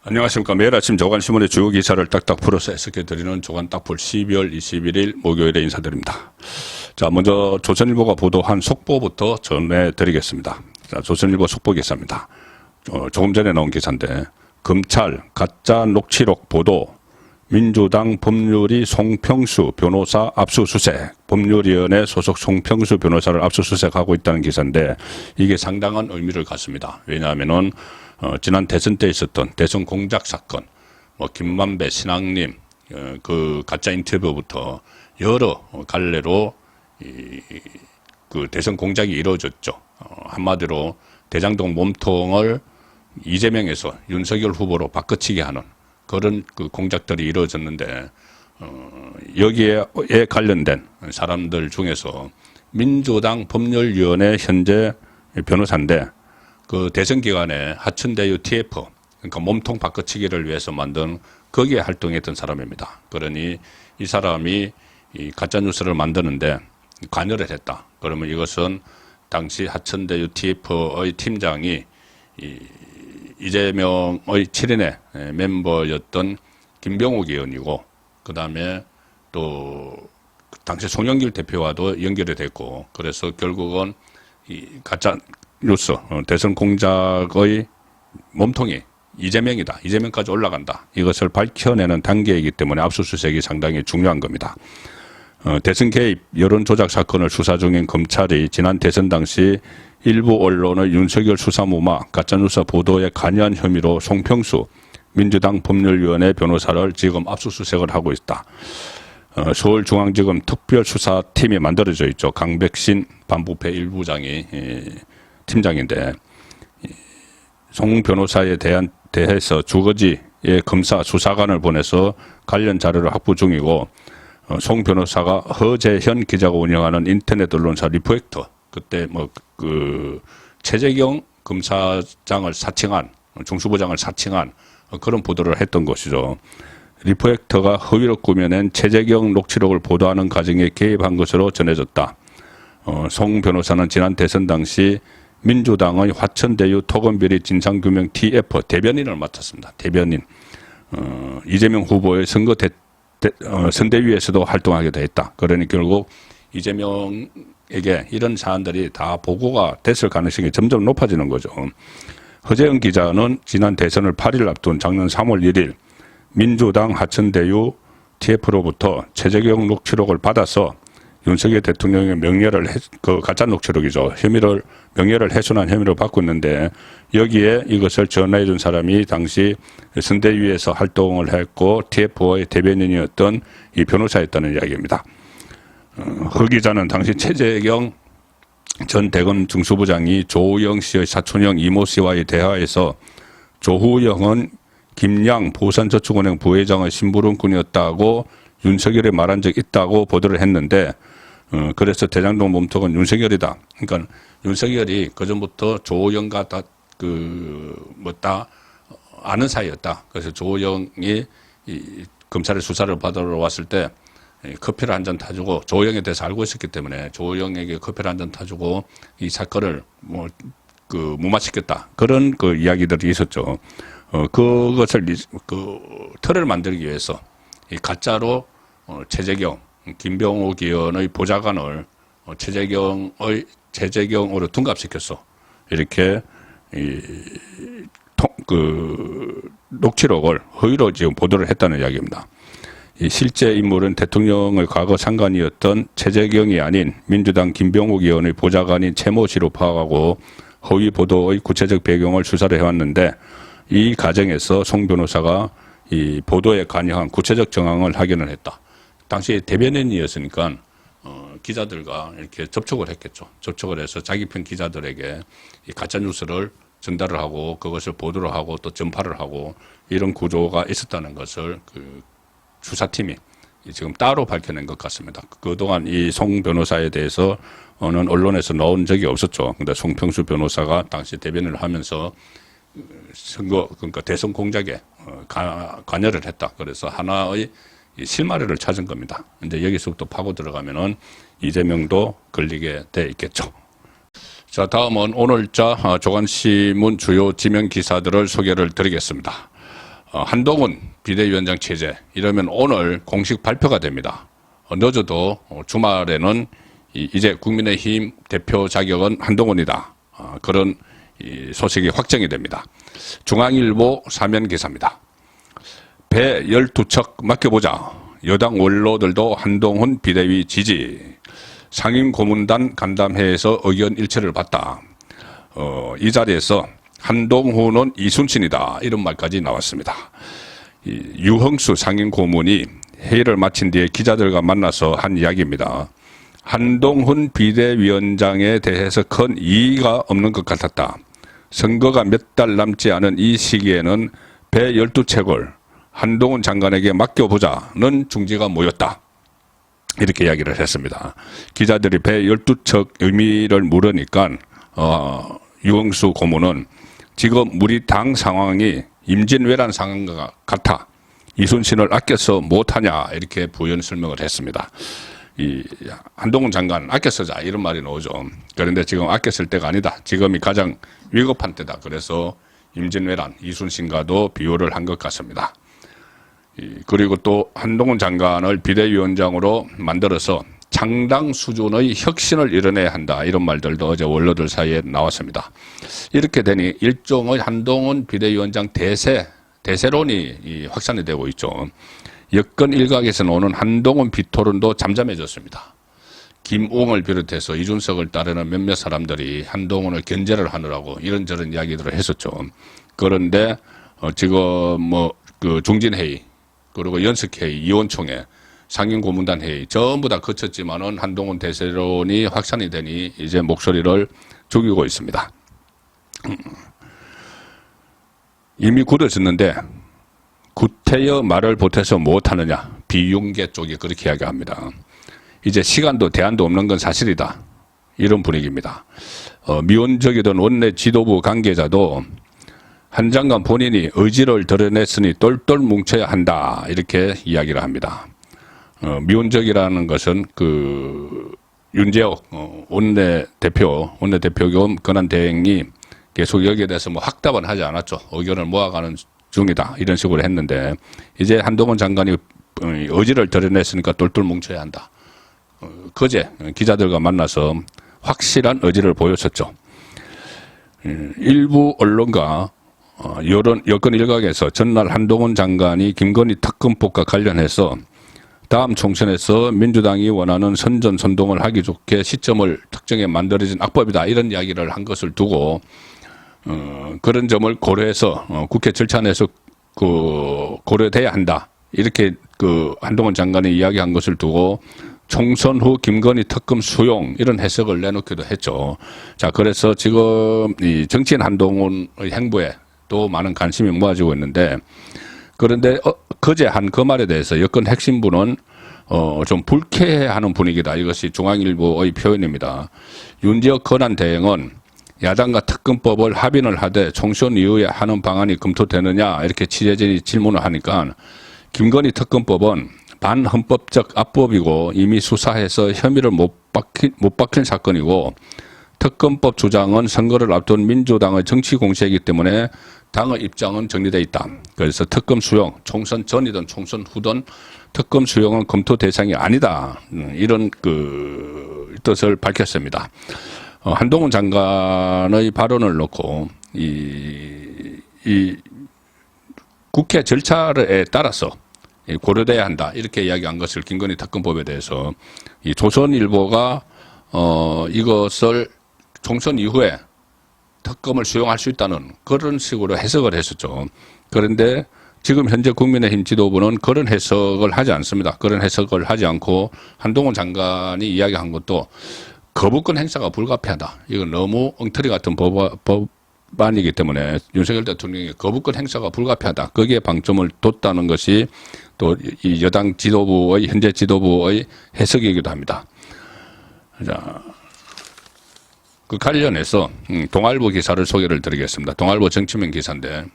안녕하십니까. 매일 아침 조간신문의 주요 기사를 딱딱 풀어서 해석해드리는 조간 딱풀 12월 21일 목요일에 인사드립니다. 자, 먼저 조선일보가 보도한 속보부터 전해드리겠습니다. 자, 조선일보 속보 기사입니다. 조금 전에 나온 기사인데, 검찰 가짜 녹취록 보도, 민주당 법률위 송평수 변호사 압수수색, 법률위원회 소속 송평수 변호사를 압수수색하고 있다는 기사인데, 이게 상당한 의미를 갖습니다. 왜냐하면은 지난 대선 때 있었던 대선 공작 사건, 김만배 신앙님 그 가짜 인터뷰부터 여러 갈래로 그 대선 공작이 이루어졌죠. 한마디로 대장동 몸통을 이재명에서 윤석열 후보로 바꿔치기 하는 그런 그 공작들이 이루어졌는데, 여기에 관련된 사람들 중에서 민주당 법률위원회 현재 변호사인데, 그 대선 기간에 하천대유 TF, 그러니까 몸통 바꿔치기를 위해서 만든 거기에 활동했던 사람입니다. 그러니 이 사람이 이 가짜뉴스를 만드는데 관여를 했다. 그러면 이것은 당시 하천대유 TF의 팀장이 이재명의 7인의 멤버였던 김병욱 의원이고, 그 다음에 또 당시 송영길 대표와도 연결이 됐고, 그래서 결국은 이 가짜 뉴스, 대선 공작의 몸통이 이재명이다. 이재명까지 올라간다. 이것을 밝혀내는 단계이기 때문에 압수수색이 상당히 중요한 겁니다. 대선 개입, 여론 조작 사건을 수사 중인 검찰이 지난 대선 당시 일부 언론의 윤석열 수사무마 가짜뉴스 보도에 관여한 혐의로 송평수 민주당 법률위원회 변호사를 지금 압수수색을 하고 있다. 서울중앙지검 특별수사팀이 만들어져 있죠. 강백신 반부패 1부장이 팀장인데, 송 변호사에 대해서 주거지의 검사 수사관을 보내서 관련 자료를 확보 중이고, 송 변호사가 허재현 기자가 운영하는 인터넷 언론사 리포액터, 그때 최재경 검사장을 사칭한, 중수부장을 사칭한 그런 보도를 했던 것이죠. 리포액터가 허위로 꾸며낸 최재경 녹취록을 보도하는 과정에 개입한 것으로 전해졌다. 송 변호사는 지난 대선 당시 민주당의 화천대유 토건비리 진상규명 TF 대변인을 맡았습니다. 대변인. 이재명 후보의 선대위에서도 활동하게 됐다. 그러니 결국 이재명에게 이런 사안들이 다 보고가 됐을 가능성이 점점 높아지는 거죠. 허재영 기자는 지난 대선을 8일 앞둔 작년 3월 1일 민주당 하천대유 TF로부터 최재경 녹취록을 받아서 윤석열 대통령의 그 가짜 녹취록이죠. 명예를 훼손한 혐의로 받고 있는데, 여기에 이것을 전화해 준 사람이 당시 선대위에서 활동을 했고 TF의 대변인이었던 이 변호사였다는 이야기입니다. 허 기자는 당시 최재경 전 대검 중수부장이 조우영 씨의 사촌형 이모 씨와의 대화에서 조우영은 김양 보산저축은행 부회장의 심부름꾼이었다고 윤석열이 말한 적 있다고 보도를 했는데, 그래서 대장동 몸통은 윤석열이다. 그러니까 윤석열이 그전부터 조호영과 아는 사이였다. 그래서 조호영이 검찰의 수사를 받으러 왔을 때 커피를 한 잔 타주고, 조호영에 대해서 알고 있었기 때문에 조호영에게 커피를 한 잔 타주고 이 사건을 무마시켰다. 그런 그 이야기들이 있었죠. 그것을 틀을 만들기 위해서 이 가짜로 최재경, 김병욱 의원의 보좌관을 최재경으로 둔갑시켰어. 이렇게 녹취록을 허위로 지금 보도를 했다는 이야기입니다. 이 실제 인물은 대통령의 과거 상관이었던 최재경이 아닌 민주당 김병욱 의원의 보좌관인 최모 씨로 파악하고 허위 보도의 구체적 배경을 수사를 해왔는데, 이 과정에서 송 변호사가 이 보도에 관여한 구체적 정황을 확인을 했다. 당시 대변인이었으니까 기자들과 이렇게 접촉을 했겠죠. 접촉을 해서 자기 편 기자들에게 이 가짜 뉴스를 전달을 하고 그것을 보도를 하고 또 전파를 하고 이런 구조가 있었다는 것을 그 수사팀이 지금 따로 밝혀낸 것 같습니다. 그동안 이 송 변호사에 대해서는 언론에서 나온 적이 없었죠. 근데 송평수 변호사가 당시 대변인을 하면서 그러니까 대선 공작에 관여를 했다. 그래서 하나의 실마리를 찾은 겁니다. 이제 여기서부터 파고 들어가면은 이재명도 걸리게 돼 있겠죠. 자, 다음은 오늘자 조간신문 주요 지명 기사들을 소개를 드리겠습니다. 한동훈 비대위원장 체제 이러면 오늘 공식 발표가 됩니다. 늦어도 주말에는 이제 국민의힘 대표 자격은 한동훈이다. 그런 소식이 확정이 됩니다. 중앙일보 사면 기사입니다. 배 12척 맡겨보자. 여당 원로들도 한동훈 비대위 지지. 상임고문단 간담회에서 의견 일치를 봤다. 이 자리에서 한동훈은 이순신이다. 이런 말까지 나왔습니다. 유흥수 상임고문이 회의를 마친 뒤에 기자들과 만나서 한 이야기입니다. 한동훈 비대위원장에 대해서 큰 이의가 없는 것 같았다. 선거가 몇 달 남지 않은 이 시기에는 배 12척을 한동훈 장관에게 맡겨보자는 중지가 모였다. 이렇게 이야기를 했습니다. 기자들이 배 12척 의미를 물으니까 유흥수 고문은 지금 우리 당 상황이 임진왜란 상황과 같아 이순신을 아껴서 못하냐 이렇게 부연 설명을 했습니다. 이 한동훈 장관 아껴 쓰자 이런 말이 나오죠. 그런데 지금 아껴 쓸 때가 아니다. 지금이 가장 위급한 때다. 그래서 임진왜란 이순신과도 비교를 한 것 같습니다. 그리고 또 한동훈 장관을 비대위원장으로 만들어서 창당 수준의 혁신을 이뤄내야 한다. 이런 말들도 어제 원로들 사이에 나왔습니다. 이렇게 되니 일종의 한동훈 비대위원장 대세론이 확산이 되고 있죠. 여권 일각에서 나오는 한동훈 비토론도 잠잠해졌습니다. 김웅을 비롯해서 이준석을 따르는 몇몇 사람들이 한동훈을 견제를 하느라고 이런저런 이야기들을 했었죠. 그런데 지금 그 중진회의 그리고 연석회의, 이원총회, 상임고문단 회의 전부 다 거쳤지만은 한동훈 대세론이 확산이 되니 이제 목소리를 죽이고 있습니다. 이미 굳어졌는데 구태여 말을 보태서 못하느냐. 비윤계 쪽이 그렇게 이야기합니다. 이제 시간도 대안도 없는 건 사실이다. 이런 분위기입니다. 미온적이던 원내 지도부 관계자도 한 장관 본인이 의지를 드러냈으니 똘똘 뭉쳐야 한다. 이렇게 이야기를 합니다. 미온적이라는 것은 그 윤재옥 원내대표 겸 권한대행이 계속 여기에 대해서 뭐 확답은 하지 않았죠. 의견을 모아가는 중이다. 이런 식으로 했는데 이제 한동훈 장관이 의지를 드러냈으니까 똘똘 뭉쳐야 한다. 그제 기자들과 만나서 확실한 의지를 보였었죠. 일부 언론과 여권 일각에서 전날 한동훈 장관이 김건희 특검법과 관련해서 다음 총선에서 민주당이 원하는 선전선동을 하기 좋게 시점을 특정해 만들어진 악법이다. 이런 이야기를 한 것을 두고 그런 점을 고려해서 국회 절차 내에서 고려돼야 한다. 이렇게 한동훈 장관이 이야기한 것을 두고 총선 후 김건희 특검 수용 이런 해석을 내놓기도 했죠. 자, 그래서 지금 이 정치인 한동훈의 행보에 또 많은 관심이 모아지고 있는데 그런데 그제 한 그 말에 대해서 여권 핵심부는 좀 불쾌해하는 분위기다. 이것이 중앙일보의 표현입니다. 윤지혁 권한대행은 야당과 특검법을 합의를 하되 총선 이후에 하는 방안이 검토되느냐 이렇게 취재진이 질문을 하니까 김건희 특검법은 반헌법적 압법이고 이미 수사해서 혐의를 못 박힌 사건이고 특검법 주장은 선거를 앞둔 민주당의 정치 공세이기 때문에 당의 입장은 정리되어 있다. 그래서 특검 수용, 총선 전이든 총선 후든 특검 수용은 검토 대상이 아니다. 이런 그 뜻을 밝혔습니다. 한동훈 장관의 발언을 놓고 이 국회 절차에 따라서 고려돼야 한다. 이렇게 이야기한 것을 김건희 특검법에 대해서 이 조선일보가 이것을 총선 이후에 특검을 수용할 수 있다는 그런 식으로 해석을 했었죠. 그런데 지금 현재 국민의힘 지도부는 그런 해석을 하지 않습니다. 그런 해석을 하지 않고 한동훈 장관이 이야기한 것도 거부권 행사가 불가피하다. 이건 너무 엉터리 같은 법안이기 때문에 윤석열 대통령이 거부권 행사가 불가피하다. 거기에 방점을 뒀다는 것이 또 이 여당 지도부의 현재 지도부의 해석이기도 합니다. 자, 그 관련해서 동아일보 기사를 소개를 드리겠습니다. 동아일보 정치면 기사인데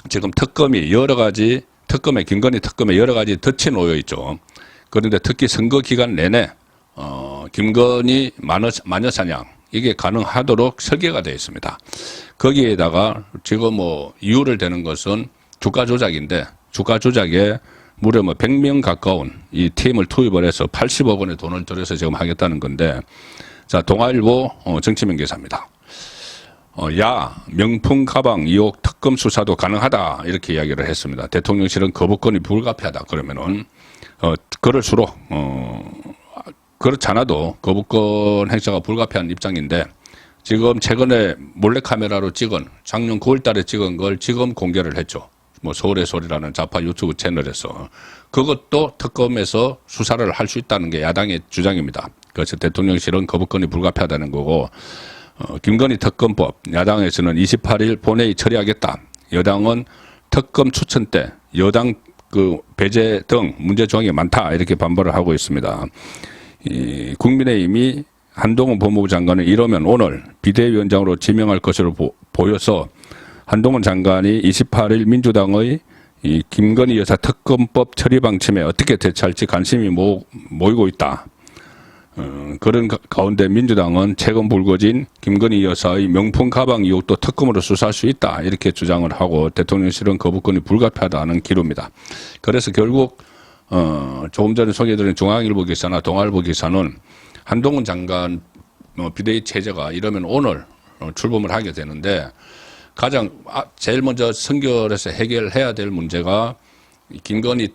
지금 특검이 여러 가지 김건희 특검에 여러 가지 덫이 놓여 있죠. 그런데 특히 선거 기간 내내 김건희 마녀 사냥 이게 가능하도록 설계가 되어 있습니다. 거기에다가 지금 이유를 대는 것은 주가 조작인데 주가 조작에 무려 뭐 100명 가까운 이 팀을 투입을 해서 80억 원의 돈을 들여서 지금 하겠다는 건데, 자, 동아일보 정치면 기사입니다. 야, 명품 가방 의혹 특검 수사도 가능하다 이렇게 이야기를 했습니다. 대통령실은 거부권이 불가피하다 그러면은 그럴수록 그렇지 않아도 거부권 행사가 불가피한 입장인데, 지금 최근에 몰래카메라로 찍은 작년 9월 달에 찍은 걸 지금 공개를 했죠. 뭐 서울의 소리라는 좌파 유튜브 채널에서. 그것도 특검에서 수사를 할 수 있다는 게 야당의 주장입니다. 그래서 대통령실은 거부권이 불가피하다는 거고, 김건희 특검법 야당에서는 28일 본회의 처리하겠다. 여당은 특검 추천 때 여당 그 배제 등 문제 조항이 많다 이렇게 반발을 하고 있습니다. 국민의힘이 한동훈 법무부 장관을 이러면 오늘 비대위원장으로 지명할 것으로 보여서 한동훈 장관이 28일 민주당의 이 김건희 여사 특검법 처리 방침에 어떻게 대처할지 관심이 모이고 있다. 그런 가운데 민주당은 최근 불거진 김건희 여사의 명품 가방 의혹도 특검으로 수사할 수 있다 이렇게 주장을 하고, 대통령실은 거부권이 불가피하다는 기류입니다. 그래서 결국 조금 전에 소개해드린 중앙일보 기사나 동아일보 기사는 한동훈 장관 비대위 체제가 이러면 오늘 출범을 하게 되는데, 가장 제일 먼저 선결해서 해결해야 될 문제가 김건희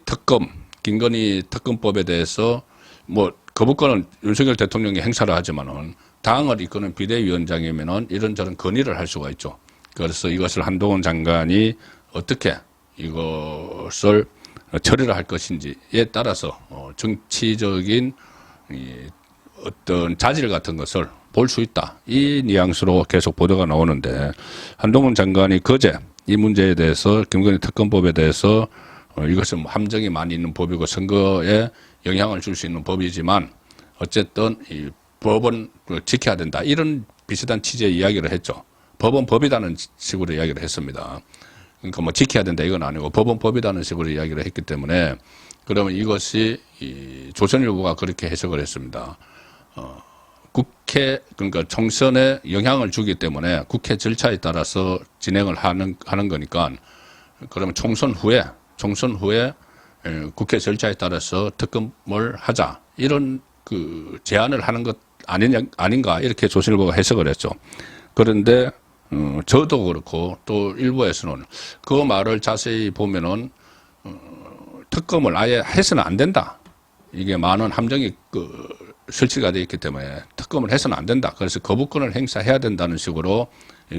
특검법에 대해서 뭐 거부권은 윤석열 대통령이 행사를 하지만은 당을 이끄는 비대위원장이면은 이런저런 건의를 할 수가 있죠. 그래서 이것을 한동훈 장관이 어떻게 이것을 처리를 할 것인지에 따라서 정치적인 어떤 자질 같은 것을 볼 수 있다. 이 뉘앙스로 계속 보도가 나오는데, 한동훈 장관이 그제 이 문제에 대해서 김건희 특검법에 대해서 이것은 함정이 많이 있는 법이고 선거에 영향을 줄 수 있는 법이지만 어쨌든 이 법은 지켜야 된다. 이런 비슷한 취지의 이야기를 했죠. 법은 법이라는 식으로 이야기를 했습니다. 그러니까 뭐 지켜야 된다 이건 아니고 법은 법이라는 식으로 이야기를 했기 때문에, 그러면 이것이 조선일보가 그렇게 해석을 했습니다. 국회, 그러니까 총선에 영향을 주기 때문에 국회 절차에 따라서 진행을 하는 거니까, 그러면 총선 후에 국회 절차에 따라서 특검을 하자 이런 그 제안을 하는 것 아닌가 이렇게 조선일보가 해석을 했죠. 그런데 저도 그렇고 또 일부에서는 그 말을 자세히 보면은 특검을 아예 해서는 안 된다. 이게 많은 함정이 설치가 되어 있기 때문에 특검을 해서는 안 된다. 그래서 거부권을 행사해야 된다는 식으로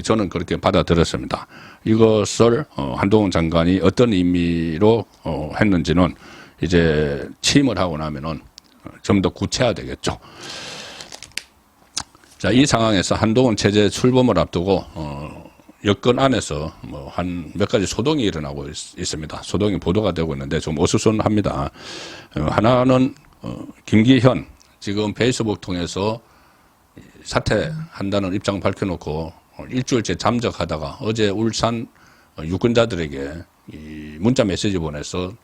저는 그렇게 받아들였습니다. 이것을 한동훈 장관이 어떤 의미로 했는지는 이제 취임을 하고 나면은 좀 더 구체화되겠죠. 자, 이 상황에서 한동훈 체제 출범을 앞두고 여권 안에서 뭐 한 몇 가지 소동이 일어나고 있습니다. 소동이 보도가 되고 있는데 좀 어수선합니다. 하나는 김기현 지금 페이스북 통해서 사퇴한다는 입장 밝혀놓고 일주일째 잠적하다가 어제 울산 유권자들에게 이 문자 메시지 보내서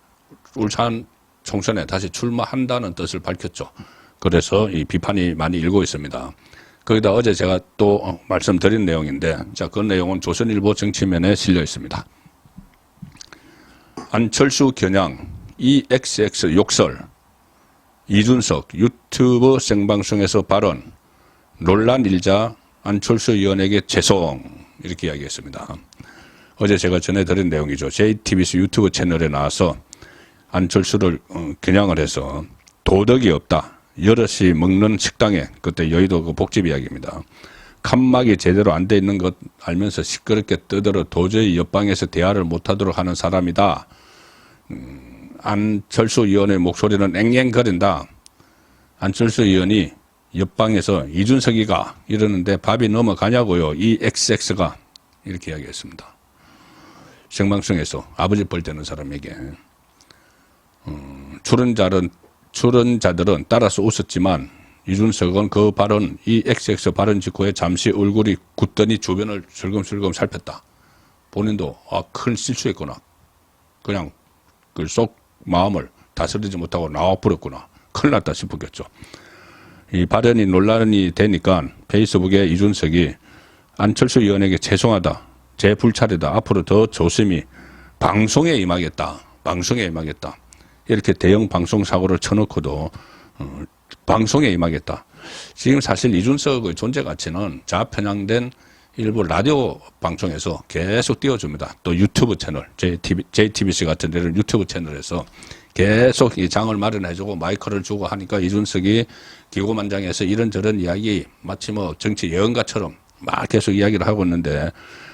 울산 총선에 다시 출마한다는 뜻을 밝혔죠. 그래서 이 비판이 많이 일고 있습니다. 거기다 어제 제가 또 말씀드린 내용인데, 자, 그 내용은 조선일보 정치면에 실려 있습니다. 안철수 겨냥 EXX 욕설, 이준석 유튜브 생방송에서 발언, 논란 일자 안철수 의원에게 죄송, 이렇게 이야기했습니다. 어제 제가 전해드린 내용이죠. JTBC 유튜브 채널에 나와서 안철수를 겨냥을 해서 도덕이 없다. 여럿이 먹는 식당에, 그때 여의도 그 복집 이야기입니다. 칸막이 제대로 안 돼 있는 것 알면서 시끄럽게 떠들어 도저히 옆방에서 대화를 못하도록 하는 사람이다. 안철수 의원의 목소리는 앵앵거린다. 안철수 의원이 옆방에서 이준석이가 이러는데 밥이 넘어가냐고요. 이 XX가 이렇게 이야기했습니다. 생방송에서 아버지 뻘 되는 사람에게. 출연자들은 따라서 웃었지만 이준석은 그 발언, 이 XX 발언 직후에 잠시 얼굴이 굳더니 주변을 슬금슬금 살폈다. 본인도 큰 실수했구나. 그냥 그 속 마음을 다스리지 못하고 나와버렸구나. 큰일 났다 싶었겠죠. 이 발언이 논란이 되니까 페이스북에 이준석이 안철수 의원에게 죄송하다. 제 불찰이다. 앞으로 더 조심히 방송에 임하겠다. 방송에 임하겠다. 이렇게 대형 방송 사고를 쳐놓고도 방송에 임하겠다. 지금 사실 이준석의 존재 가치는 좌편향된 일부 라디오 방송에서 계속 띄워줍니다. 또 유튜브 채널, JTBC 같은 데는 유튜브 채널에서 계속 이 장을 마련해주고 마이크를 주고 하니까 이준석이 기고만장해서 이런저런 이야기 마치 뭐 정치 예언가처럼 막 계속 이야기를 하고 있는데,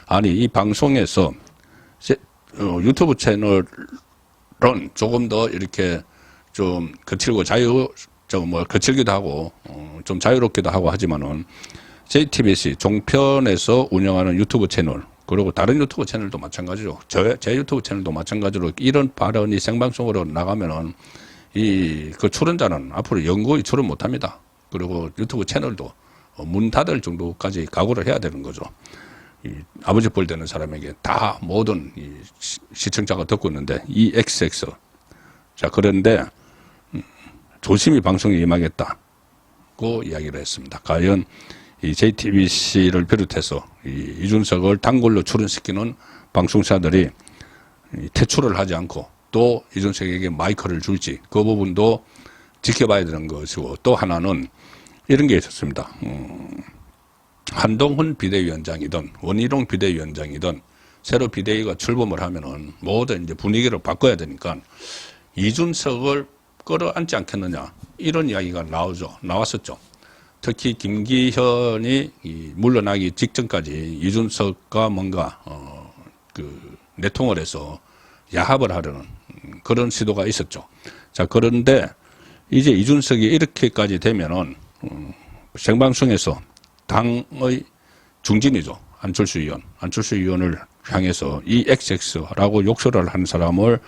아니 이 방송에서 유튜브 채널은 조금 더 이렇게 좀 거칠고 거칠기도 하고 좀 자유롭기도 하고 하지만은 JTBC 종편에서 운영하는 유튜브 채널, 그리고 다른 유튜브 채널도 마찬가지로 제 유튜브 채널도 마찬가지로 이런 발언이 생방송으로 나가면은 그 출연자는 앞으로 연구에 출연 못합니다. 그리고 유튜브 채널도 문 닫을 정도까지 각오를 해야 되는 거죠. 아버지 뻘 되는 사람에게 다 모든 시청자가 듣고 있는데 이 XX. 자, 그런데 조심히 방송에 임하겠다고 이야기를 했습니다. 과연 이 JTBC를 비롯해서 이준석을 단골로 출연시키는 방송사들이 퇴출을 하지 않고 또 이준석에게 마이크를 줄지, 그 부분도 지켜봐야 되는 것이고, 또 하나는 이런 게 있었습니다. 한동훈 비대위원장이든 원희룡 비대위원장이든 새로 비대위가 출범을 하면은 모든 이제 분위기를 바꿔야 되니까 이준석을 끌어안지 않겠느냐, 이런 이야기가 나왔었죠. 특히 김기현이 물러나기 직전까지 이준석과 뭔가 내통을 해서 야합을 하려는 그런 시도가 있었죠. 자, 그런데 이제 이준석이 이렇게까지 되면은 생방송에서 당의 중진이죠. 안철수 의원을 향해서 이 XX라고 욕설을 한 사람을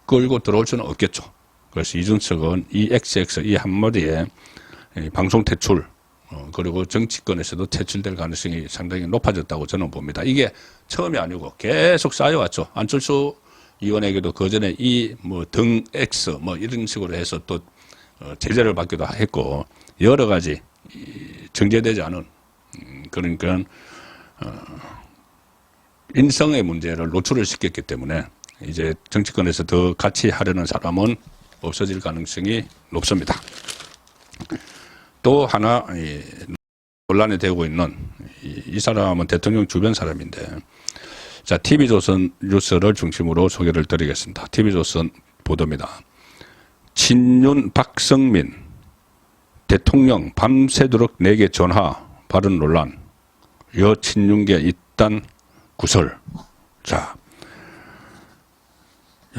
끌고 들어올 수는 없겠죠. 그래서 이준석은 이 XX 이 한마디에 방송 퇴출, 그리고 정치권에서도 퇴출될 가능성이 상당히 높아졌다고 저는 봅니다. 이게 처음이 아니고 계속 쌓여왔죠. 안철수 의원에게도 그 전에 등 X 이런 식으로 해서 또 제재를 받기도 했고, 여러 가지 정제되지 않은, 그러니까 인성의 문제를 노출을 시켰기 때문에 이제 정치권에서 더 같이 하려는 사람은 없어질 가능성이 높습니다. 또 하나 논란이 되고 있는 이 사람은 대통령 주변 사람인데, 자, TV조선 뉴스를 중심으로 소개를 드리겠습니다. TV조선 보도입니다. 친윤 박성민 대통령 밤새도록 내게 전화 발언 논란, 여친윤계 입단 구설. 자,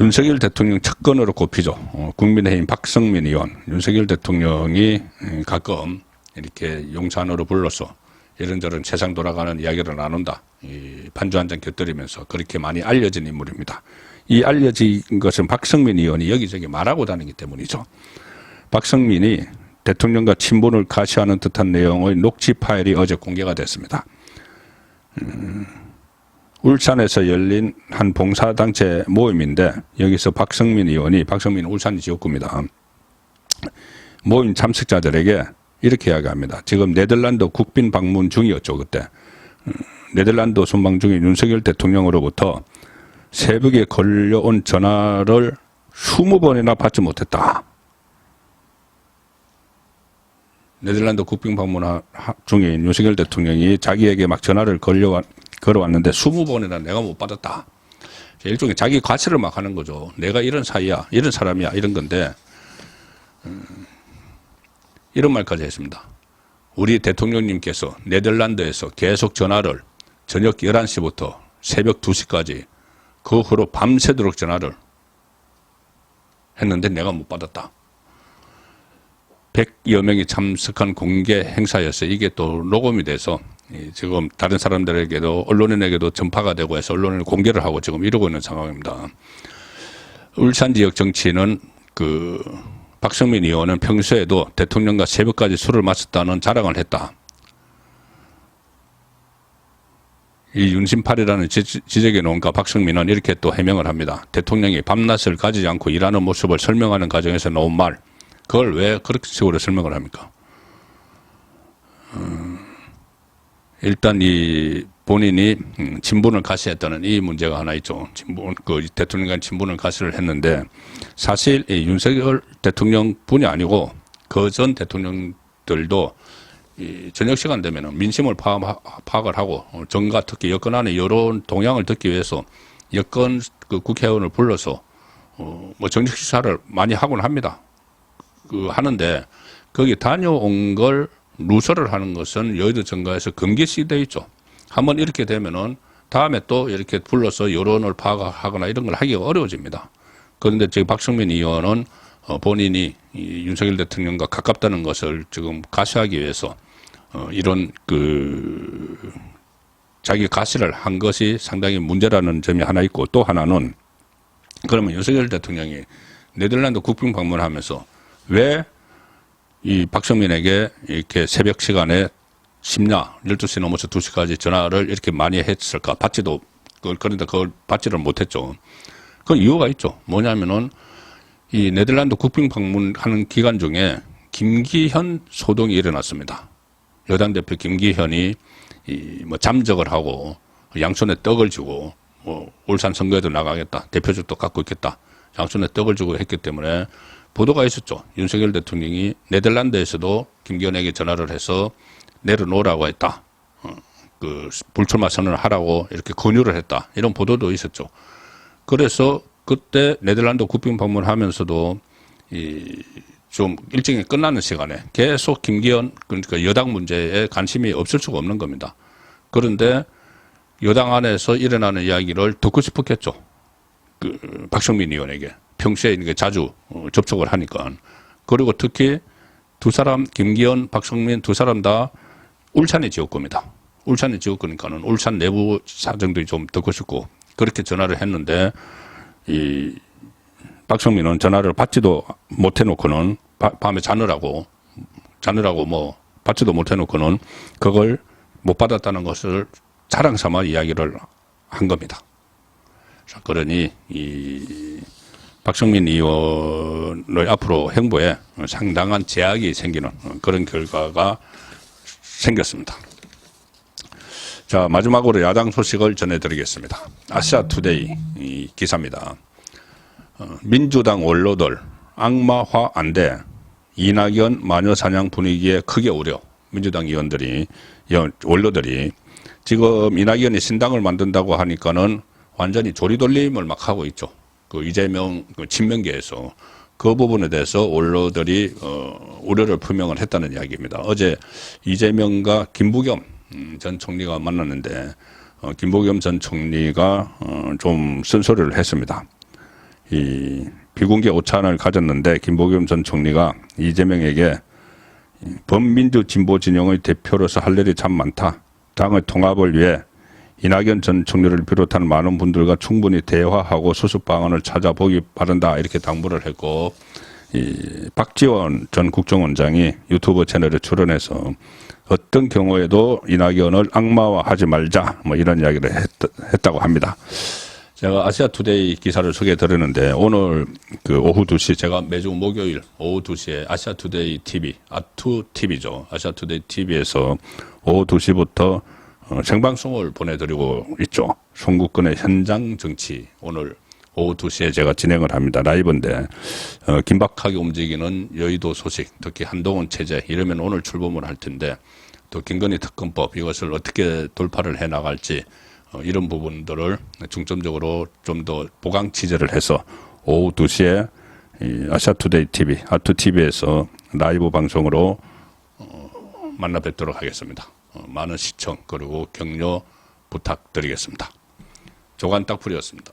윤석열 대통령 측근으로 꼽히죠. 국민의힘 박성민 의원. 윤석열 대통령이 가끔 이렇게 용산으로 불러서 이런저런 세상 돌아가는 이야기를 나눈다. 반주 한 잔 곁들이면서 그렇게 많이 알려진 인물입니다. 이 알려진 것은 박성민 의원이 여기저기 말하고 다니기 때문이죠. 박성민이 대통령과 친분을 가시하는 듯한 내용의 녹취 파일이 어제 공개가 됐습니다. 울산에서 열린 한 봉사단체 모임인데, 여기서 박성민 의원이, 박성민 울산 지역구입니다. 모임 참석자들에게 이렇게 이야기합니다. 지금 네덜란드 국빈 방문 중이었죠, 그때. 네덜란드 순방 중에 윤석열 대통령으로부터 새벽에 걸려온 전화를 20번이나 받지 못했다. 네덜란드 국빈 방문 중인 윤석열 대통령이 자기에게 막 전화를 걸어왔는데 20번이나 내가 못 받았다. 일종의 자기 과시를 막 하는 거죠. 내가 이런 사이야, 이런 사람이야, 이런 건데, 이런 말까지 했습니다. 우리 대통령님께서 네덜란드에서 계속 전화를 저녁 11시부터 새벽 2시까지 그 후로 밤새도록 전화를 했는데 내가 못 받았다. 100여 명이 참석한 공개 행사였어요. 이게 또 녹음이 돼서 지금 다른 사람들에게도, 언론인에게도 전파가 되고 해서 언론을 공개를 하고 지금 이러고 있는 상황입니다. 울산 지역 정치인은 박성민 의원은 평소에도 대통령과 새벽까지 술을 마셨다는 자랑을 했다. 이 윤심팔이라는 지적에 놓은가 박성민은 이렇게 또 해명을 합니다. 대통령이 밤낮을 가지지 않고 일하는 모습을 설명하는 과정에서 나온 말, 그걸 왜 그렇게 식으로 설명을 합니까? 일단 이 본인이 친분을 가시했다는 이 문제가 하나 있죠. 친분, 그 대통령 간 친분을 가시를 했는데 사실 이 윤석열 대통령뿐이 아니고 그 전 대통령들도 이 저녁 시간 되면은 민심을 파악을 하고 정가 특히 여권 안에 여론 동향을 듣기 위해서 여권 그 국회의원을 불러서 뭐 정식 식사를 많이 하곤 합니다. 그 하는데 거기 다녀온 걸 누설을 하는 것은 여의도 정가에서 금기시돼 있죠. 한번 이렇게 되면은 다음에 또 이렇게 불러서 여론을 파악하거나 이런 걸 하기가 어려워집니다. 그런데 지금 박성민 의원은 본인이 이 윤석열 대통령과 가깝다는 것을 지금 가시하기 위해서 이런 그 자기 가시를 한 것이 상당히 문제라는 점이 하나 있고 또 하나는 그러면 윤석열 대통령이 네덜란드 국빈 방문하면서 왜 이 박성민에게 이렇게 새벽 시간에 심야 12시 넘어서 2시까지 전화를 이렇게 많이 했을까? 받지도 그런데 그걸 받지를 못했죠. 그 이유가 있죠. 뭐냐면은 이 네덜란드 국빈 방문하는 기간 중에 김기현 소동이 일어났습니다. 여당 대표 김기현이 뭐 잠적을 하고 양손에 떡을 쥐고 뭐 울산 선거에도 나가겠다, 대표직도 갖고 있겠다, 양손에 떡을 쥐고 했기 때문에 보도가 있었죠. 윤석열 대통령이 네덜란드에서도 김기현에게 전화를 해서 내려놓으라고 했다. 그 불출마 선언을 하라고 이렇게 권유를 했다. 이런 보도도 있었죠. 그래서 그때 네덜란드 국빈 방문하면서도 좀 일정이 끝나는 시간에 계속 김기현 그러니까 여당 문제에 관심이 없을 수가 없는 겁니다. 그런데 여당 안에서 일어나는 이야기를 듣고 싶었겠죠. 그 박성민 의원에게 평소에 이렇게 자주 접촉을 하니까. 그리고 특히 두 사람 김기현, 박성민 두 사람 다 울산의 지역구입니다. 울산의 지역구니까는 울산 내부 사정도 좀 듣고 싶고 그렇게 전화를 했는데 이 박성민은 전화를 받지도 못해놓고는 밤에 자느라고 뭐 받지도 못해놓고는 그걸 못 받았다는 것을 자랑 삼아 이야기를 한 겁니다. 자, 그러니 이 박성민 의원의 앞으로 행보에 상당한 제약이 생기는 그런 결과가 생겼습니다. 자, 마지막으로 야당 소식을 전해드리겠습니다. 아시아투데이 이 기사입니다. 민주당 원로들 악마화 안 돼. 이낙연 마녀사냥 분위기에 크게 우려. 민주당 의원들이 원로들이 지금 이낙연이 신당을 만든다고 하니까는 완전히 조리돌림을 막 하고 있죠. 그 이재명 그 친명계에서 그 부분에 대해서 원로들이 우려를 표명을 했다는 이야기입니다. 어제 이재명과 김부겸 전 총리가 만났는데 김부겸 전 총리가 좀 쓴소리를 했습니다. 이 비공개 오찬을 가졌는데 김부겸 전 총리가 이재명에게 범민주 진보 진영의 대표로서 할 일이 참 많다. 당의 통합을 위해 이낙연 전 총리를 비롯한 많은 분들과 충분히 대화하고 수습 방안을 찾아보기 바란다. 이렇게 당부를 했고 이 박지원 전 국정원장이 유튜브 채널에 출연해서 어떤 경우에도 이낙연을 악마화하지 말자 뭐 이런 이야기를 했다고 합니다. 제가 아시아투데이 기사를 소개해 드렸는데 오늘 그 오후 2시 제가 매주 목요일 오후 2시에 아시아투데이 TV, 아투TV죠. 아시아투데이 TV에서 오후 2시부터 생방송을 보내드리고 있죠. 송국근의 현장 정치 오늘 오후 2시에 제가 진행을 합니다. 라이브인데 긴박하게 움직이는 여의도 소식 특히 한동훈 체제 이러면 오늘 출범을 할 텐데 또 김건희 특검법 이것을 어떻게 돌파를 해나갈지 이런 부분들을 중점적으로 좀 더 보강 취재를 해서 오후 2시에 아시아투데이 TV, 아투TV에서 라이브 방송으로 만나 뵙도록 하겠습니다. 많은 시청 그리고 격려 부탁드리겠습니다. 조간 딱풀이었습니다.